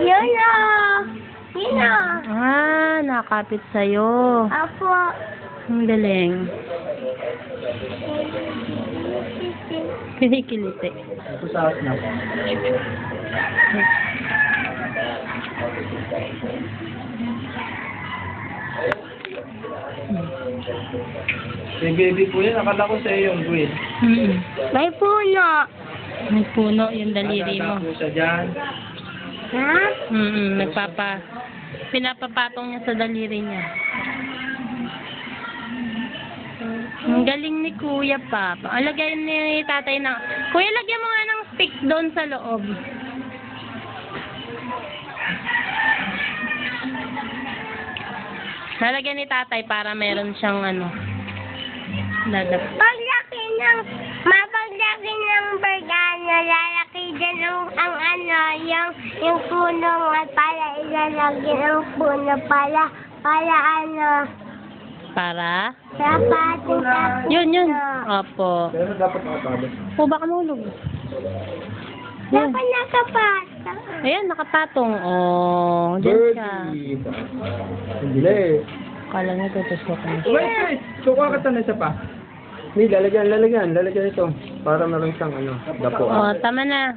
Yun na. Yun na. Ah, nakapit sa'yo. Apo. Ang galing. Kinikiliti. Pusaas na. Si baby po yan, akala ko sa iyo yung green. May puno. May puno yung daliri mo. Po siya dyan. Ha? Pinapapatong niya sa daliri niya. Ang galing ni Kuya pa. Alagay ni tatay na. Kuya, lagyan mo nga ng stick doon sa loob. Lalagyan ni tatay para meron siyang dadap. Paglaki ng bergana, lalaki din yung puno at para ilalagyan ang puno para Para? pating Yun. Opo. Pero dapat nakatabi. O, baka mahulog. Yan. Dapat nakapata. Ayan, nakapatong. Oh, dyan siya. Hindi na eh. Kala niya tutusok na. Wait. Suka ka na isa pa. May lalagyan ito. Para meron siyang dapo. Oh, tama na.